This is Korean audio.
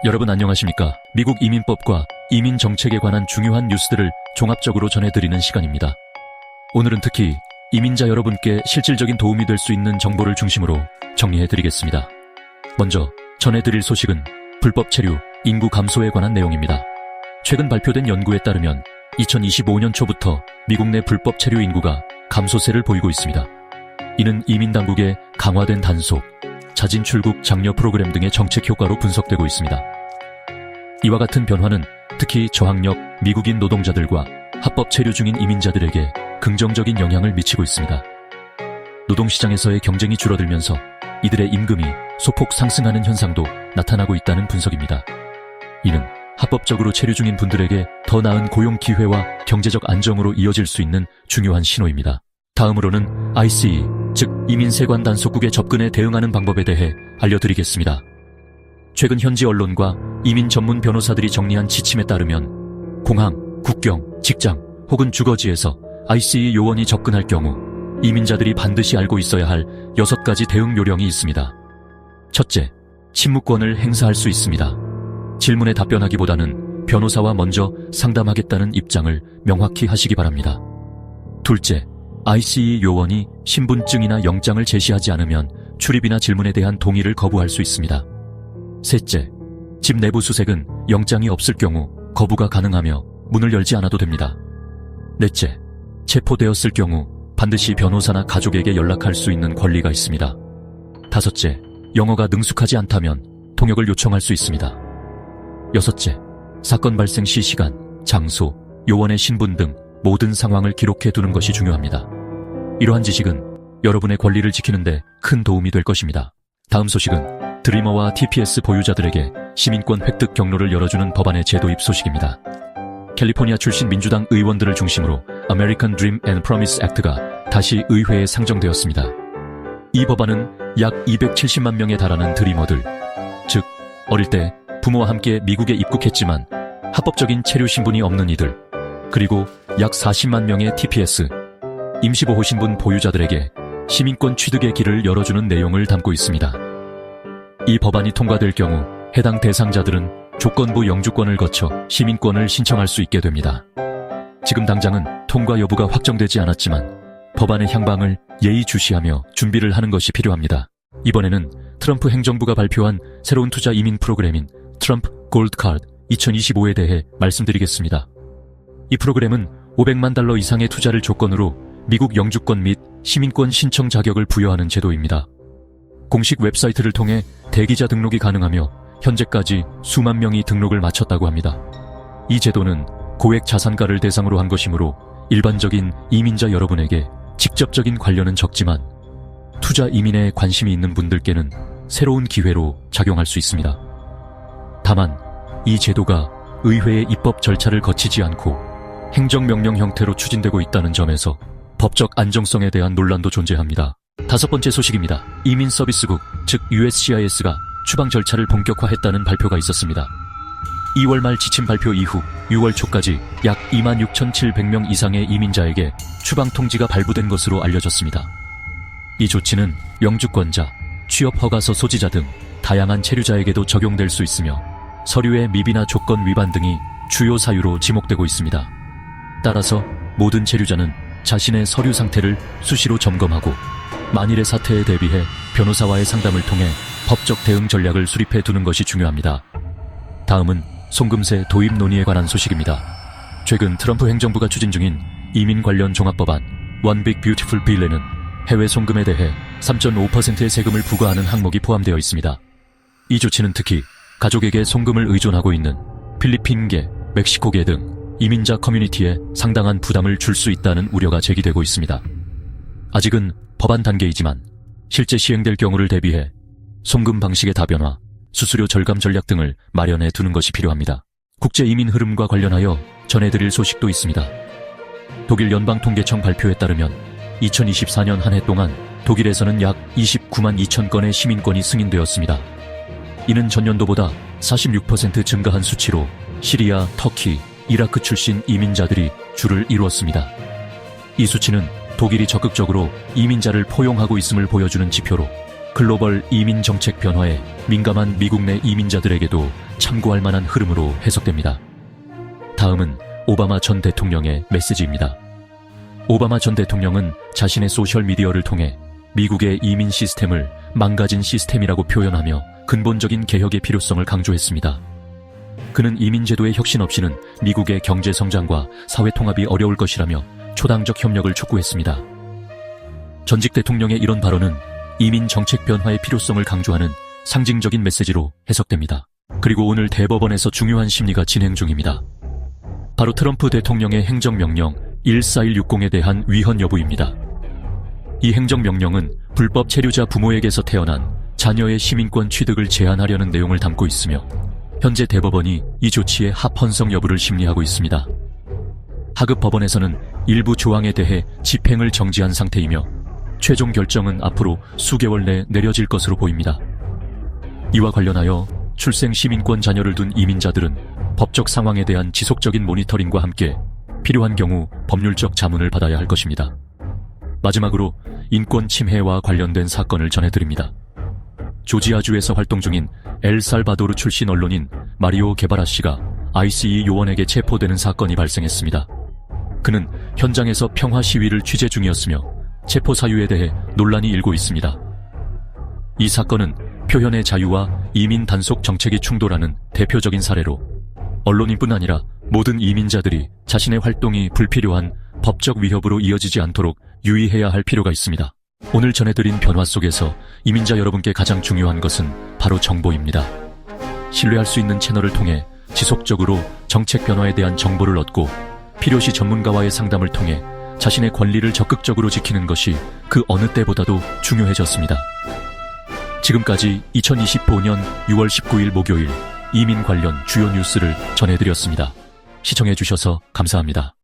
여러분 안녕하십니까? 미국 이민법과 이민 정책에 관한 중요한 뉴스들을 종합적으로 전해드리는 시간입니다. 오늘은 특히 이민자 여러분께 실질적인 도움이 될 수 있는 정보를 중심으로 정리해드리겠습니다. 먼저 전해드릴 소식은 불법 체류, 인구 감소에 관한 내용입니다. 최근 발표된 연구에 따르면 2025년 초부터 미국 내 불법 체류 인구가 감소세를 보이고 있습니다. 이는 이민 당국의 강화된 단속, 자진 출국 장려 프로그램 등의 정책 효과로 분석되고 있습니다. 이와 같은 변화는 특히 저학력 미국인 노동자들과 합법 체류 중인 이민자들에게 긍정적인 영향을 미치고 있습니다. 노동시장에서의 경쟁이 줄어들면서 이들의 임금이 소폭 상승하는 현상도 나타나고 있다는 분석입니다. 이는 합법적으로 체류 중인 분들에게 더 나은 고용 기회와 경제적 안정으로 이어질 수 있는 중요한 신호입니다. 다음으로는 ICE, 즉 이민세관 단속국의 접근에 대응하는 방법에 대해 알려드리겠습니다. 최근 현지 언론과 이민 전문 변호사들이 정리한 지침에 따르면 공항, 국경, 직장 혹은 주거지에서 ICE 요원이 접근할 경우 이민자들이 반드시 알고 있어야 할 6가지 대응 요령이 있습니다. 첫째, 침묵권을 행사할 수 있습니다. 질문에 답변하기보다는 변호사와 먼저 상담하겠다는 입장을 명확히 하시기 바랍니다. 둘째, ICE 요원이 신분증이나 영장을 제시하지 않으면 출입이나 질문에 대한 동의를 거부할 수 있습니다. 셋째, 집 내부 수색은 영장이 없을 경우 거부가 가능하며 문을 열지 않아도 됩니다. 넷째, 체포되었을 경우 반드시 변호사나 가족에게 연락할 수 있는 권리가 있습니다. 다섯째, 영어가 능숙하지 않다면 통역을 요청할 수 있습니다. 여섯째, 사건 발생 시 시간, 장소, 요원의 신분 등 모든 상황을 기록해 두는 것이 중요합니다. 이러한 지식은 여러분의 권리를 지키는 데 큰 도움이 될 것입니다. 다음 소식은 드리머와 TPS 보유자들에게 시민권 획득 경로를 열어주는 법안의 제도입 소식입니다. 캘리포니아 출신 민주당 의원들을 중심으로 American Dream and Promise Act가 다시 의회에 상정되었습니다. 이 법안은 약 270만 명에 달하는 드리머들, 즉 어릴 때 부모와 함께 미국에 입국했지만 합법적인 체류 신분이 없는 이들, 그리고 약 40만 명의 TPS, 임시보호 신분 보유자들에게 시민권 취득의 길을 열어주는 내용을 담고 있습니다. 이 법안이 통과될 경우 해당 대상자들은 조건부 영주권을 거쳐 시민권을 신청할 수 있게 됩니다. 지금 당장은 통과 여부가 확정되지 않았지만 법안의 향방을 예의주시하며 준비를 하는 것이 필요합니다. 이번에는 트럼프 행정부가 발표한 새로운 투자 이민 프로그램인 트럼프 골드 카드 2025에 대해 말씀드리겠습니다. 이 프로그램은 $500만 이상의 투자를 조건으로 미국 영주권 및 시민권 신청 자격을 부여하는 제도입니다. 공식 웹사이트를 통해 대기자 등록이 가능하며 현재까지 수만 명이 등록을 마쳤다고 합니다. 이 제도는 고액 자산가를 대상으로 한 것이므로 일반적인 이민자 여러분에게 직접적인 관련은 적지만 투자 이민에 관심이 있는 분들께는 새로운 기회로 작용할 수 있습니다. 다만 이 제도가 의회의 입법 절차를 거치지 않고 행정명령 형태로 추진되고 있다는 점에서 법적 안정성에 대한 논란도 존재합니다. 다섯 번째 소식입니다. 이민서비스국, 즉 USCIS가 추방 절차를 본격화했다는 발표가 있었습니다. 2월 말 지침 발표 이후 6월 초까지 약 26,700명 이상의 이민자에게 추방 통지가 발부된 것으로 알려졌습니다. 이 조치는 영주권자, 취업허가서 소지자 등 다양한 체류자에게도 적용될 수 있으며 서류의 미비나 조건 위반 등이 주요 사유로 지목되고 있습니다. 따라서 모든 체류자는 자신의 서류 상태를 수시로 점검하고 만일의 사태에 대비해 변호사와의 상담을 통해 법적 대응 전략을 수립해 두는 것이 중요합니다. 다음은 송금세 도입 논의에 관한 소식입니다. 최근 트럼프 행정부가 추진 중인 이민 관련 종합법안 One Big Beautiful Bill에는 해외 송금에 대해 3.5%의 세금을 부과하는 항목이 포함되어 있습니다. 이 조치는 특히 가족에게 송금을 의존하고 있는 필리핀계, 멕시코계 등 이민자 커뮤니티에 상당한 부담을 줄 수 있다는 우려가 제기되고 있습니다. 아직은 법안 단계이지만 실제 시행될 경우를 대비해 송금 방식의 다변화, 수수료 절감 전략 등을 마련해 두는 것이 필요합니다. 국제 이민 흐름과 관련하여 전해드릴 소식도 있습니다. 독일 연방통계청 발표에 따르면 2024년 한 해 동안 독일에서는 약 29만 2천 건의 시민권이 승인되었습니다. 이는 전년도보다 46% 증가한 수치로 시리아, 터키, 이라크 출신 이민자들이 주를 이루었습니다. 이 수치는 독일이 적극적으로 이민자를 포용하고 있음을 보여주는 지표로 글로벌 이민 정책 변화에 민감한 미국 내 이민자들에게도 참고할 만한 흐름으로 해석됩니다. 다음은 오바마 전 대통령의 메시지입니다. 오바마 전 대통령은 자신의 소셜미디어를 통해 미국의 이민 시스템을 망가진 시스템이라고 표현하며 근본적인 개혁의 필요성을 강조했습니다. 그는 이민제도의 혁신 없이는 미국의 경제 성장과 사회 통합이 어려울 것이라며 초당적 협력을 촉구했습니다. 전직 대통령의 이런 발언은 이민 정책 변화의 필요성을 강조하는 상징적인 메시지로 해석됩니다. 그리고 오늘 대법원에서 중요한 심리가 진행 중입니다. 바로 트럼프 대통령의 행정명령 14160에 대한 위헌 여부입니다. 이 행정명령은 불법 체류자 부모에게서 태어난 자녀의 시민권 취득을 제한하려는 내용을 담고 있으며 현재 대법원이 이 조치의 합헌성 여부를 심리하고 있습니다. 하급 법원에서는 일부 조항에 대해 집행을 정지한 상태이며 최종 결정은 앞으로 수개월 내 내려질 것으로 보입니다. 이와 관련하여 출생 시민권 자녀를 둔 이민자들은 법적 상황에 대한 지속적인 모니터링과 함께 필요한 경우 법률적 자문을 받아야 할 것입니다. 마지막으로 인권 침해와 관련된 사건을 전해드립니다. 조지아주에서 활동 중인 엘살바도르 출신 언론인 마리오 게바라 씨가 ICE 요원에게 체포되는 사건이 발생했습니다. 그는 현장에서 평화 시위를 취재 중이었으며 체포 사유에 대해 논란이 일고 있습니다. 이 사건은 표현의 자유와 이민 단속 정책이 충돌하는 대표적인 사례로 언론인뿐 아니라 모든 이민자들이 자신의 활동이 불필요한 법적 위협으로 이어지지 않도록 유의해야 할 필요가 있습니다. 오늘 전해드린 변화 속에서 이민자 여러분께 가장 중요한 것은 바로 정보입니다. 신뢰할 수 있는 채널을 통해 지속적으로 정책 변화에 대한 정보를 얻고 필요시 전문가와의 상담을 통해 자신의 권리를 적극적으로 지키는 것이 그 어느 때보다도 중요해졌습니다. 지금까지 2025년 6월 19일 목요일 이민 관련 주요 뉴스를 전해드렸습니다. 시청해주셔서 감사합니다.